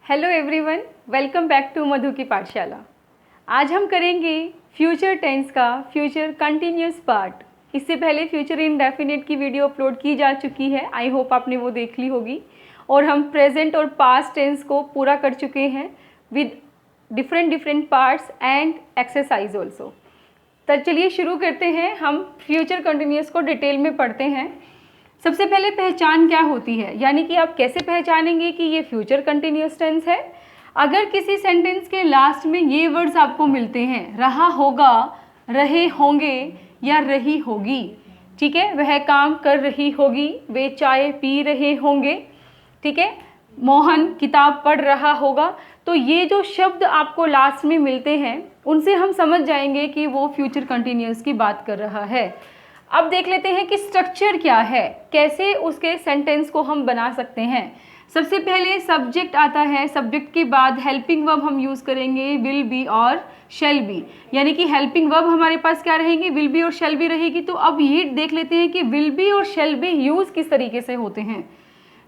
Hello everyone, welcome back to Madhu की पाठशाला। आज हम करेंगे फ्यूचर टेंस का फ्यूचर कंटिन्यूस पार्ट। इससे पहले फ्यूचर इंडेफिनिट की वीडियो अपलोड की जा चुकी है, आई होप आपने वो देख ली होगी। और हम प्रेजेंट और पास्ट टेंस को पूरा कर चुके हैं with different parts and exercise also. तो चलिए शुरू करते हैं। हम फ्यूचर कंटिन्यूस को डिटेल में पढ़ते हैं। सबसे पहले पहचान क्या होती है, यानी कि आप कैसे पहचानेंगे कि ये फ्यूचर कंटिन्यूस टेंस है। अगर किसी सेंटेंस के लास्ट में ये वर्ड्स आपको मिलते हैं, रहा होगा, रहे होंगे या रही होगी, ठीक है, वह काम कर रही होगी, वे चाय पी रहे होंगे, ठीक है, मोहन किताब पढ़ रहा होगा, तो ये जो शब्द आपको लास्ट में मिलते हैं उनसे हम समझ जाएंगे कि वो फ्यूचर कंटिन्यूस की बात कर रहा है। अब देख लेते हैं कि स्ट्रक्चर क्या है, कैसे उसके सेंटेंस को हम बना सकते हैं। सबसे पहले सब्जेक्ट आता है, सब्जेक्ट के बाद हेल्पिंग वर्ब हम यूज़ करेंगे विल बी और शैल बी, यानी कि हेल्पिंग वर्ब हमारे पास क्या रहेंगी, विल बी और शैल बी रहेगी। तो अब ये देख लेते हैं कि विल बी और शैल बी यूज़ किस तरीके से होते हैं।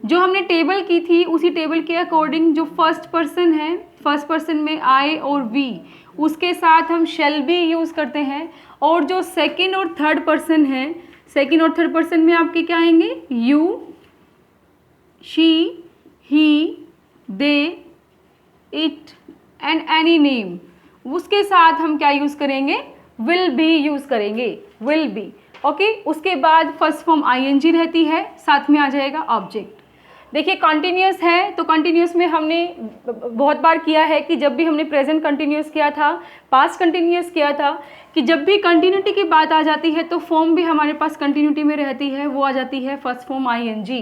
जो हमने टेबल की थी उसी टेबल के अकॉर्डिंग जो फर्स्ट पर्सन है, फर्स्ट पर्सन में आई और वी, उसके साथ हम शैल बी यूज़ करते हैं। और जो सेकंड और थर्ड पर्सन है, सेकंड और थर्ड पर्सन में आपके क्या आएंगे, you, she, he, they, it and any name, उसके साथ हम क्या यूज़ करेंगे, विल बी यूज़ करेंगे, विल बी। ओके, उसके बाद फर्स्ट फॉर्म आईएनजी रहती है, साथ में आ जाएगा ऑब्जेक्ट। देखिए कंटिन्यूस है तो कंटिन्यूस में हमने बहुत बार किया है कि जब भी हमने प्रेजेंट कंटिन्यूस किया था, पास्ट कंटिन्यूस किया था, कि जब भी कंटिन्यूटी की बात आ जाती है तो फॉर्म भी हमारे पास कंटिन्यूटी में रहती है, वो आ जाती है फर्स्ट फॉर्म आईएनजी।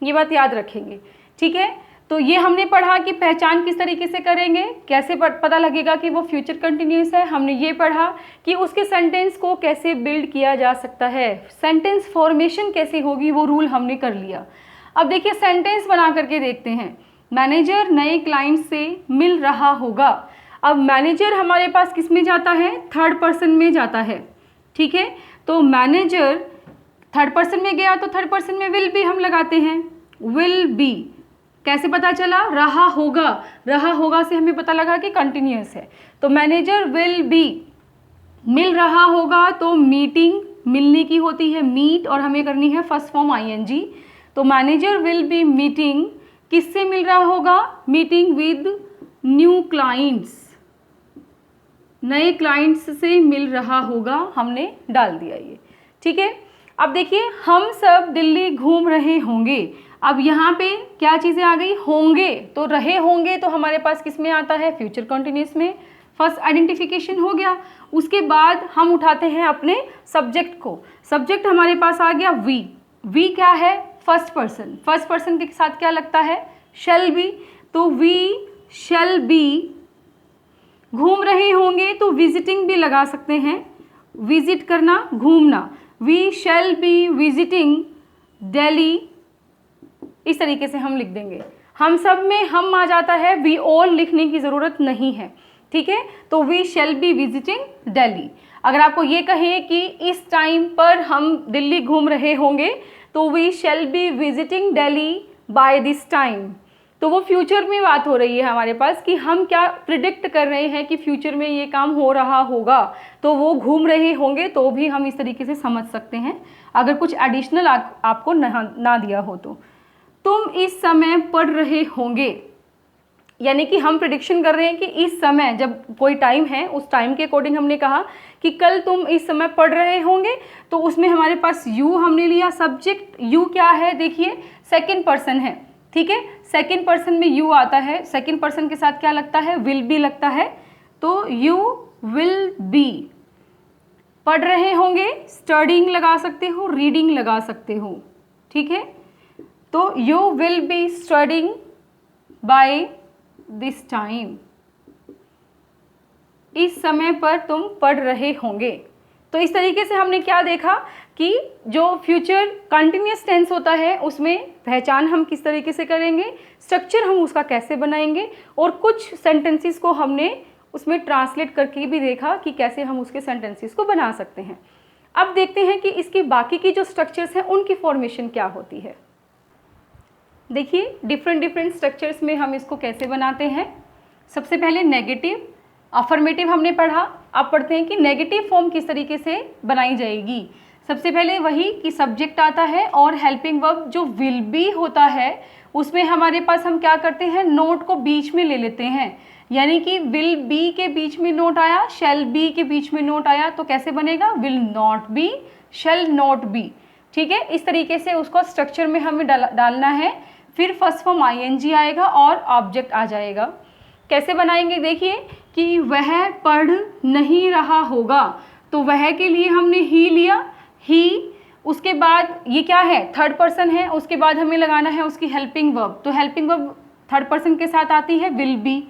ये बात याद रखेंगे, ठीक है। तो ये हमने पढ़ा कि पहचान किस तरीके से करेंगे, कैसे पता लगेगा कि वो फ्यूचर कंटिन्यूस है। हमने ये पढ़ा कि उसके सेंटेंस को कैसे बिल्ड किया जा सकता है, सेंटेंस फॉर्मेशन कैसे होगी, वो रूल हमने कर लिया। अब देखिए सेंटेंस बना करके देखते हैं। मैनेजर नए क्लाइंट से मिल रहा होगा। अब मैनेजर हमारे पास किस में जाता है, थर्ड पर्सन में जाता है, ठीक है। तो मैनेजर थर्ड पर्सन में गया तो थर्ड पर्सन में विल बी हम लगाते हैं, विल बी। कैसे पता चला, रहा होगा, रहा होगा से हमें पता लगा कि कंटिन्यूस है। तो मैनेजर विल बी, मिल रहा होगा तो मीटिंग मिलने की होती है, मीट, और हमें करनी है फर्स्ट फॉर्म आईएनजी। तो मैनेजर विल बी मीटिंग, किससे मिल रहा होगा, मीटिंग विद न्यू क्लाइंट्स, नए क्लाइंट्स से मिल रहा होगा, हमने डाल दिया ये, ठीक है। अब देखिए हम सब दिल्ली घूम रहे होंगे। अब यहाँ पे क्या चीज़ें आ गई, होंगे, तो रहे होंगे तो हमारे पास किस में आता है, फ्यूचर कंटिन्यूस में। फर्स्ट आइडेंटिफिकेशन हो गया। उसके बाद हम उठाते हैं अपने सब्जेक्ट को। सब्जेक्ट हमारे पास आ गया वी। वी क्या है, फर्स्ट पर्सन, फर्स्ट पर्सन के साथ क्या लगता है, शैल बी। तो वी शैल बी, घूम रहे होंगे तो विजिटिंग भी लगा सकते हैं, विजिट करना, घूमना, we shall be visiting Delhi, इस तरीके से हम लिख देंगे। हम सब में हम आ जाता है, वी ऑल लिखने की ज़रूरत नहीं है, ठीक है। तो we shall be visiting Delhi. अगर आपको ये कहें कि इस टाइम पर हम दिल्ली घूम रहे होंगे तो we shall be visiting Delhi by this time, तो वो फ्यूचर में बात हो रही है हमारे पास कि हम क्या प्रिडिक्ट कर रहे हैं कि फ्यूचर में ये काम हो रहा होगा, तो वो घूम रहे होंगे तो भी हम इस तरीके से समझ सकते हैं अगर कुछ एडिशनल आपको ना दिया हो तो। तुम इस समय पढ़ रहे होंगे, यानी कि हम प्रिडिक्शन कर रहे हैं कि इस समय, जब कोई टाइम है उस टाइम के अकॉर्डिंग हमने कहा कि कल तुम इस समय पढ़ रहे होंगे, तो उसमें हमारे पास यू हमने लिया सब्जेक्ट। यू क्या है, देखिए सेकंड पर्सन है, ठीक है, सेकंड पर्सन में यू आता है, सेकंड पर्सन के साथ क्या लगता है, विल बी लगता है। तो यू विल बी, पढ़ रहे होंगे, स्टडिंग लगा सकते हो, रीडिंग लगा सकते हो, ठीक है। तो you will be studying by this time, इस समय पर तुम पढ़ रहे होंगे। तो इस तरीके से हमने क्या देखा कि जो फ्यूचर कंटिन्यूस टेंस होता है उसमें पहचान हम किस तरीके से करेंगे, स्ट्रक्चर हम उसका कैसे बनाएंगे, और कुछ सेंटेंसेस को हमने उसमें ट्रांसलेट करके भी देखा कि कैसे हम उसके सेंटेंसेस को बना सकते हैं। अब देखते हैं कि इसकी बाकी की जो स्ट्रक्चर्स हैं उनकी फॉर्मेशन क्या होती है। देखिए डिफरेंट डिफरेंट स्ट्रक्चर्स में हम इसको कैसे बनाते हैं। सबसे पहले नेगेटिव, अफर्मेटिव हमने पढ़ा। अब पढ़ते हैं कि नेगेटिव फॉर्म किस तरीके से बनाई जाएगी। सबसे पहले वही कि सब्जेक्ट आता है और हेल्पिंग वर्ब जो विल बी होता है उसमें हमारे पास हम क्या करते हैं, नोट को बीच में ले लेते हैं। यानी कि विल बी के बीच में नोट आया, शैल बी के बीच में नोट आया, तो कैसे बनेगा, will not B, shall not be. ठीक है, इस तरीके से उसको स्ट्रक्चर में हमें डालना है। फिर फर्स्ट फॉर्म आईएनजी आएगा और ऑब्जेक्ट आ जाएगा। कैसे बनाएंगे, देखिए कि वह पढ़ नहीं रहा होगा, तो वह के लिए हमने ही लिया, ही, उसके बाद ये क्या है, थर्ड पर्सन है, उसके बाद हमें लगाना है उसकी हेल्पिंग वर्ब, तो हेल्पिंग वर्ब थर्ड पर्सन के साथ आती है विल बी।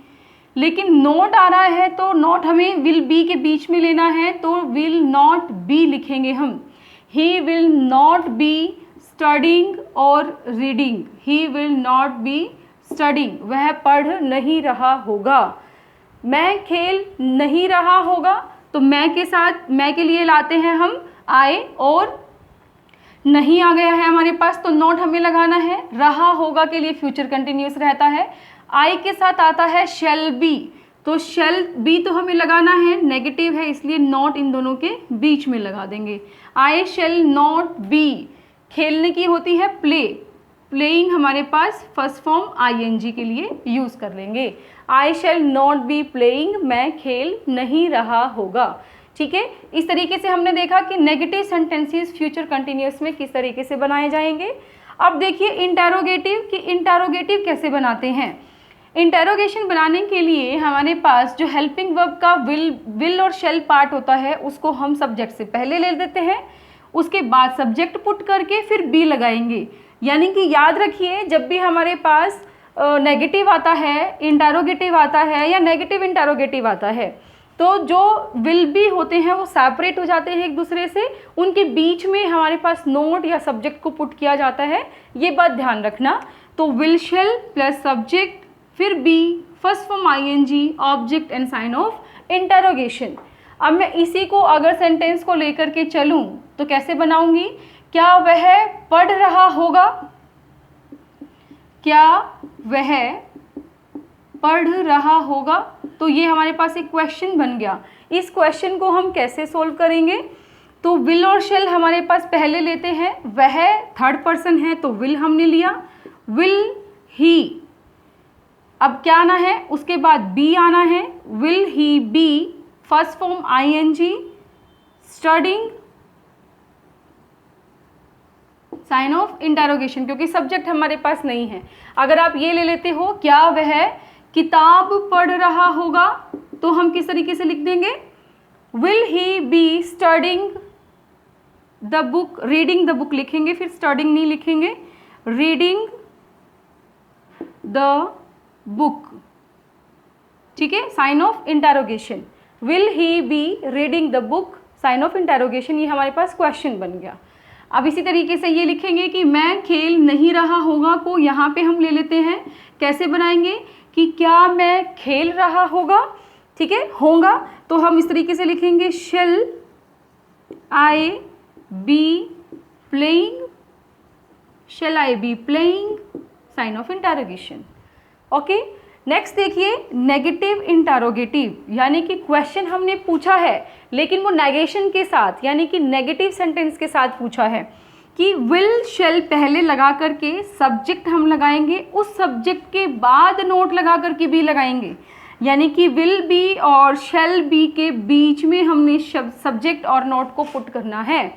लेकिन नॉट आ रहा है तो नॉट हमें विल बी के बीच में लेना है, तो विल नॉट बी लिखेंगे हम। He will not be studying और reading, he will not be studying, वह पढ़ नहीं रहा होगा। मैं खेल नहीं रहा होगा, तो मैं के साथ, मैं के लिए लाते हैं हम आए, और नहीं आ गया है हमारे पास तो नॉट हमें लगाना है। रहा होगा के लिए फ्यूचर कंटिन्यूस रहता है। आई के साथ आता है शेल बी, तो शेल बी तो हमें लगाना है, नेगेटिव है इसलिए नॉट इन दोनों के बीच में लगा देंगे। आई शेल नॉट बी, खेलने की होती है प्ले, प्लेइंग हमारे पास फर्स्ट फॉर्म आईएनजी के लिए यूज कर लेंगे। I shall not be playing, मैं खेल नहीं रहा होगा। ठीक है, इस तरीके से हमने देखा कि नेगेटिव सेंटेंसेस फ्यूचर कंटिन्यूअस में किस तरीके से बनाए जाएंगे। अब देखिए इंटेरोगेटिव, कि इंटेरोगेटिव कैसे बनाते हैं। इंटेरोगेशन बनाने के लिए हमारे पास जो हेल्पिंग वर्ब का विल और शेल पार्ट होता है उसको हम सब्जेक्ट से पहले ले देते हैं, उसके बाद सब्जेक्ट पुट करके फिर बी लगाएंगे। यानी कि याद रखिए जब भी हमारे पास नेगेटिव आता है, इंटेरोगेटिव आता है या नेगेटिव इंटेरोगेटिव आता है, तो जो विल बी होते हैं वो सेपरेट हो जाते हैं एक दूसरे से, उनके बीच में हमारे पास नोट या सब्जेक्ट को पुट किया जाता है, ये बात ध्यान रखना। तो विल शेल प्लस सब्जेक्ट फिर be, first form ING, object and sign of interrogation. अब मैं इसी को अगर सेंटेंस को लेकर के चलूं तो कैसे बनाऊंगी, क्या वह पढ़ रहा होगा, क्या वह पढ़ रहा होगा, तो ये हमारे पास एक क्वेश्चन बन गया। इस क्वेश्चन को हम कैसे सोल्व करेंगे, तो विल और शेल हमारे पास पहले लेते हैं, वह थर्ड पर्सन है तो विल हमने लिया, विल ही, अब क्या आना है उसके बाद बी आना है, will he be first form ING studying sign of interrogation, क्योंकि सब्जेक्ट हमारे पास नहीं है। अगर आप ये ले लेते हो क्या वह किताब पढ़ रहा होगा, तो हम किस तरीके से लिख देंगे, will he be studying the book, reading the book लिखेंगे, फिर स्टडिंग नहीं लिखेंगे, रीडिंग द बुक। ठीक है, sign of interrogation, will he be reading the book, sign of interrogation, ये हमारे पास क्वेश्चन बन गया। अब इसी तरीके से ये लिखेंगे कि मैं खेल नहीं रहा होगा को यहाँ पे हम ले लेते हैं, कैसे बनाएंगे कि क्या मैं खेल रहा होगा, ठीक है, होगा, तो हम इस तरीके से लिखेंगे shall I be playing, shall I be playing, sign of interrogation. Okay, next देखिए नेगेटिव इंटेरोगेटिव, यानी कि क्वेश्चन हमने पूछा है लेकिन वो नेगेशन के साथ, यानी कि नेगेटिव सेंटेंस के साथ पूछा है कि विल शेल पहले लगा करके सब्जेक्ट हम लगाएंगे, उस सब्जेक्ट के बाद नोट लगा करके भी लगाएंगे, यानी कि विल बी और शेल बी के बीच में हमने सब्जेक्ट और नोट को पुट करना है।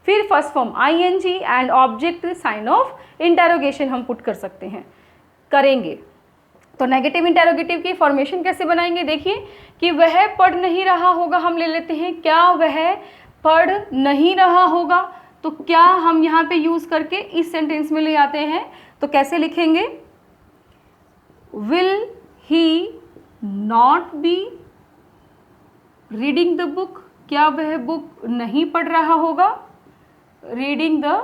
फिर first form ING and object sign of interrogation हम पुट कर सकते हैं, करेंगे। तो नेगेटिव इंटेरोगेटिव की फॉर्मेशन कैसे बनाएंगे, देखिए कि वह पढ़ नहीं रहा होगा हम ले लेते हैं, क्या वह पढ़ नहीं रहा होगा, तो क्या हम यहाँ पे यूज करके इस सेंटेंस में ले आते हैं, तो कैसे लिखेंगे, will he not be reading the book, क्या वह बुक नहीं पढ़ रहा होगा, reading the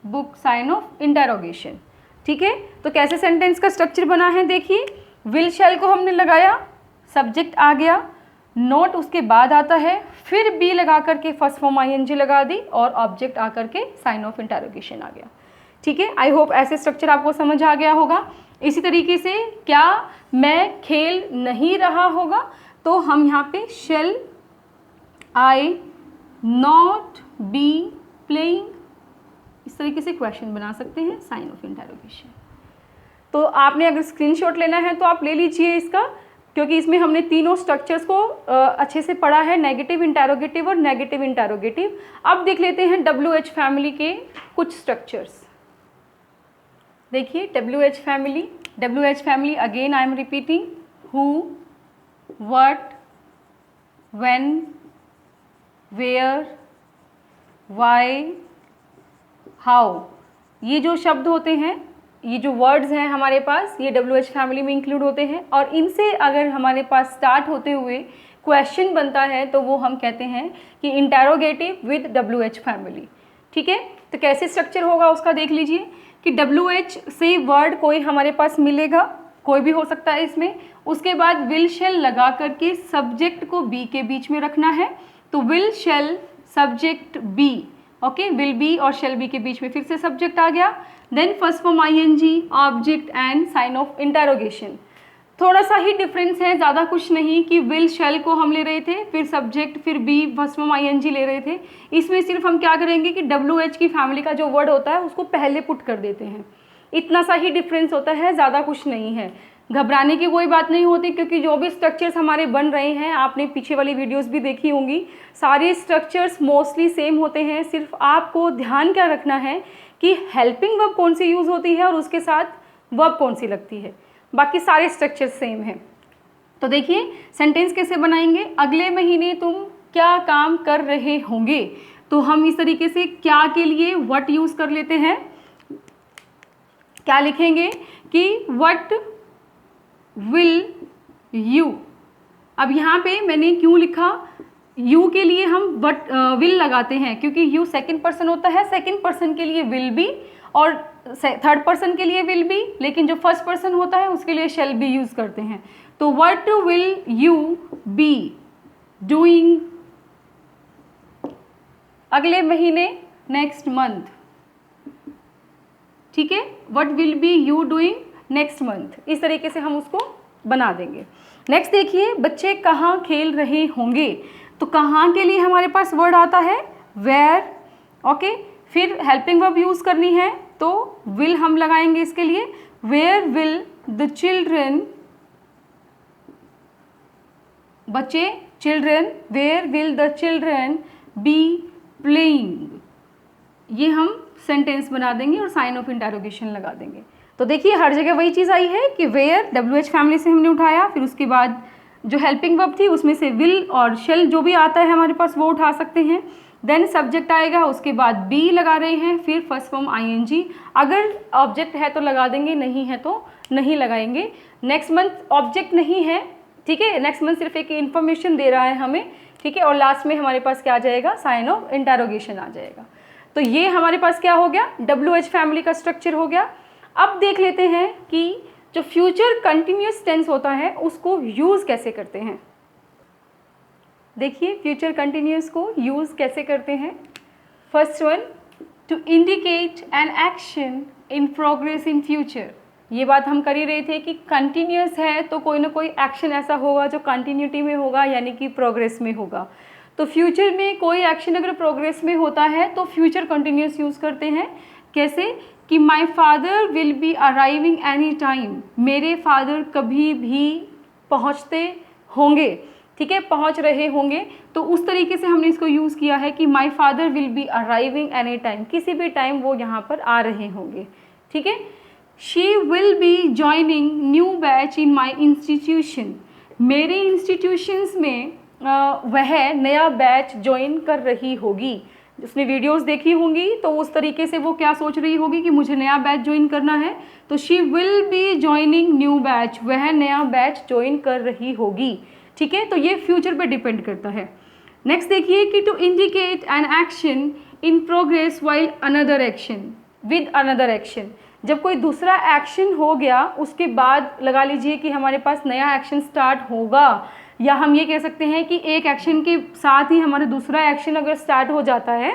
book, sign of interrogation. ठीक है, तो कैसे सेंटेंस का स्ट्रक्चर बना है, देखिए विल शेल को हमने लगाया, सब्जेक्ट आ गया, नोट उसके बाद आता है, फिर बी लगा करके फर्स्ट फॉर्म आईएनजी लगा दी और ऑब्जेक्ट आकर के साइन ऑफ इंटेरोगेशन आ गया। ठीक है, आई होप ऐसे स्ट्रक्चर आपको समझ आ गया होगा। इसी तरीके से क्या मैं खेल नहीं रहा होगा, तो हम यहाँ पे shall I not be playing, इस तरीके से क्वेश्चन बना सकते हैं, साइन ऑफ इंटरोगेशन। तो आपने अगर स्क्रीनशॉट लेना है तो आप ले लीजिए इसका, क्योंकि इसमें हमने तीनों स्ट्रक्चर्स को अच्छे से पढ़ा है, नेगेटिव इंटरोगेटिव और नेगेटिव इंटरोगेटिव। अब देख लेते हैं WH फैमिली के कुछ स्ट्रक्चर्स। देखिए WH family again I am repeating, who, what, when, where, why, how, ये जो शब्द होते हैं, ये जो वर्ड्स हैं हमारे पास, ये WH फैमिली में इंक्लूड होते हैं। और इनसे अगर हमारे पास स्टार्ट होते हुए क्वेश्चन बनता है तो वो हम कहते हैं कि इंटरोगेटिव विद WH फैमिली। ठीक है, तो कैसे स्ट्रक्चर होगा उसका देख लीजिए कि WH से वर्ड कोई हमारे पास मिलेगा, कोई भी हो सकता है इसमें, उसके बाद विल शेल लगा करके सब्जेक्ट को बी के बीच में रखना है। तो will shall subject be, okay, will be और शेल बी के बीच में फिर से सब्जेक्ट आ गया। Then first form ING, object and sign of interrogation. थोड़ा सा ही डिफरेंस है, ज़्यादा कुछ नहीं कि विल शेल को हम ले रहे थे, फिर सब्जेक्ट, फिर बी, फर्स्ट फॉर्म ING ले रहे थे। इसमें सिर्फ हम क्या करेंगे कि WH की फैमिली का जो वर्ड होता है उसको पहले पुट कर देते हैं। इतना सा ही डिफरेंस होता है, ज़्यादा कुछ नहीं है। घबराने की कोई बात नहीं होती, क्योंकि जो भी स्ट्रक्चर्स हमारे बन रहे हैं, आपने पीछे वाली वीडियोस भी देखी होंगी, सारे स्ट्रक्चर्स मोस्टली सेम होते हैं। सिर्फ आपको ध्यान क्या रखना है कि हेल्पिंग वर्ब कौन सी यूज़ होती है और उसके साथ वर्ब कौन सी लगती है, बाकी सारे स्ट्रक्चर्स सेम हैं। तो देखिए सेंटेंस कैसे बनाएंगे, अगले महीने तुम क्या काम कर रहे होंगे। तो हम इस तरीके से क्या के लिए व्हाट यूज़ कर लेते हैं, क्या लिखेंगे कि व्हाट विल यू। अब यहाँ पे मैंने क्यों लिखा, यू के लिए हम वट विल लगाते हैं, क्योंकि यू सेकंड पर्सन होता है, सेकंड पर्सन के लिए विल बी और थर्ड पर्सन के लिए विल बी, लेकिन जो फर्स्ट पर्सन होता है उसके लिए शेल बी यूज़ करते हैं। तो what will you be doing अगले महीने, नेक्स्ट मंथ। ठीक है, what will be you doing next month, इस तरीके से हम उसको बना देंगे। नेक्स्ट देखिए, बच्चे कहाँ खेल रहे होंगे। तो कहाँ के लिए हमारे पास वर्ड आता है वेयर, ओके, फिर हेल्पिंग वर्ब यूज़ करनी है तो विल हम लगाएंगे इसके लिए, वेयर विल द चिल्ड्रन, बच्चे children, where will the children be playing. ये हम सेंटेंस बना देंगे और साइन ऑफ इंटरोगेशन लगा देंगे। तो देखिए हर जगह वही चीज़ आई है कि वेयर WH फैमिली से हमने उठाया, फिर उसके बाद जो हेल्पिंग वर्ब थी उसमें से विल और शेल जो भी आता है हमारे पास वो उठा सकते हैं। देन सब्जेक्ट आएगा, उसके बाद बी लगा रहे हैं, फिर फर्स्ट फॉर्म ING, अगर ऑब्जेक्ट है तो लगा देंगे, नहीं है तो नहीं लगाएंगे। नेक्स्ट मंथ ऑब्जेक्ट नहीं है, ठीक है, नेक्स्ट मंथ सिर्फ एक इन्फॉर्मेशन दे रहा है हमें, ठीक है, और लास्ट में हमारे पास क्या आ जाएगा, साइन ऑफ इंटरोगेशन आ जाएगा। तो ये हमारे पास क्या हो गया, WH फैमिली का स्ट्रक्चर हो गया। अब देख लेते हैं कि जो फ्यूचर कंटिन्यूस टेंस होता है उसको यूज़ कैसे करते हैं। देखिए फ्यूचर कंटिन्यूस को यूज़ कैसे करते हैं। First one, to indicate an action in progress in future. ये बात हम कर ही रहे थे कि कंटिन्यूस है तो कोई ना कोई एक्शन ऐसा होगा जो कंटिन्यूटी में होगा, यानी कि प्रोग्रेस में होगा। तो फ्यूचर में कोई एक्शन अगर प्रोग्रेस में होता है तो फ्यूचर कंटिन्यूस यूज़ करते हैं। कैसे कि my father will be arriving any time, मेरे फादर कभी भी पहुँचते होंगे, ठीक है, पहुँच रहे होंगे। तो उस तरीके से हमने इसको यूज़ किया है कि my father will be arriving any time, किसी भी टाइम वो यहाँ पर आ रहे होंगे, ठीक है। She will be joining new batch in my institution, मेरे इंस्टीट्यूशंस में वह नया बैच ज्वाइन कर रही होगी। उसने वीडियोस देखी होंगी तो उस तरीके से वो क्या सोच रही होगी कि मुझे नया बैच ज्वाइन करना है, तो she will be joining new batch, वह नया बैच ज्वाइन कर रही होगी, ठीक है। तो ये फ्यूचर पे डिपेंड करता है। नेक्स्ट देखिए कि to indicate an action in progress while another action, with another action, जब कोई दूसरा एक्शन हो गया उसके बाद लगा लीजिए कि हमारे पास नया एक्शन स्टार्ट होगा, या हम ये कह सकते हैं कि एक एक्शन के साथ ही हमारा दूसरा एक्शन अगर स्टार्ट हो जाता है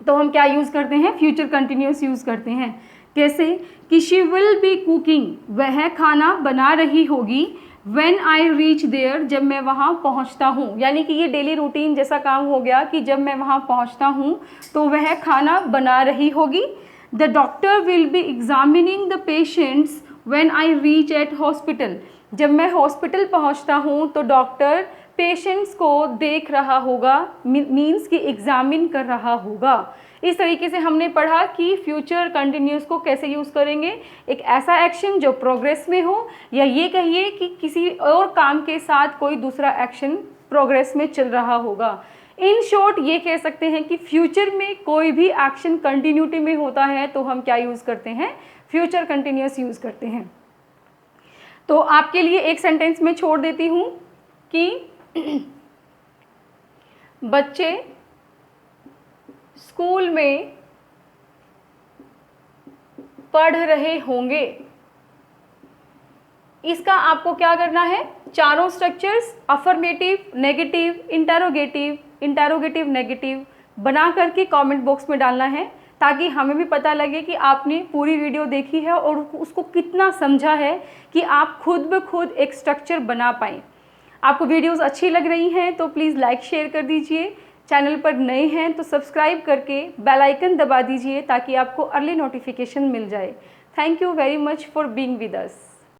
तो हम क्या यूज़ करते हैं, फ्यूचर कंटिन्यूस यूज़ करते हैं। कैसे कि शी विल बी कुकिंग, वह खाना बना रही होगी, व्हेन आई रीच देयर, जब मैं वहाँ पहुँचता हूँ। यानी कि ये डेली रूटीन जैसा काम हो गया कि जब मैं वहाँ पहुँचता हूँ तो वह खाना बना रही होगी। The doctor will be examining the patients when I reach at hospital, जब मैं हॉस्पिटल पहुँचता हूँ तो डॉक्टर पेशेंट्स को देख रहा होगा, मीन्स कि एग्जामिन कर रहा होगा। इस तरीके से हमने पढ़ा कि फ्यूचर कंटिन्यूस को कैसे यूज़ करेंगे। एक ऐसा एक्शन जो प्रोग्रेस में हो, या ये कहिए कि किसी और काम के साथ कोई दूसरा एक्शन प्रोग्रेस में चल रहा होगा। इन शॉर्ट ये कह सकते हैं कि फ्यूचर में कोई भी एक्शन कंटिन्यूटी में होता है तो हम क्या यूज़ करते हैं, फ्यूचर कंटिन्यूस यूज़ करते हैं। तो आपके लिए एक सेंटेंस में छोड़ देती हूँ कि बच्चे स्कूल में पढ़ रहे होंगे। इसका आपको क्या करना है, चारों structures affirmative, negative, interrogative, negative बना करके कमेंट बॉक्स में डालना है, ताकि हमें भी पता लगे कि आपने पूरी वीडियो देखी है और उसको कितना समझा है कि आप खुद ब खुद एक स्ट्रक्चर बना पाएँ। आपको वीडियोस अच्छी लग रही हैं तो प्लीज़ लाइक शेयर कर दीजिए। चैनल पर नए हैं तो सब्सक्राइब करके बेल आइकन दबा दीजिए ताकि आपको अर्ली नोटिफिकेशन मिल जाए। Thank you very much for being with us.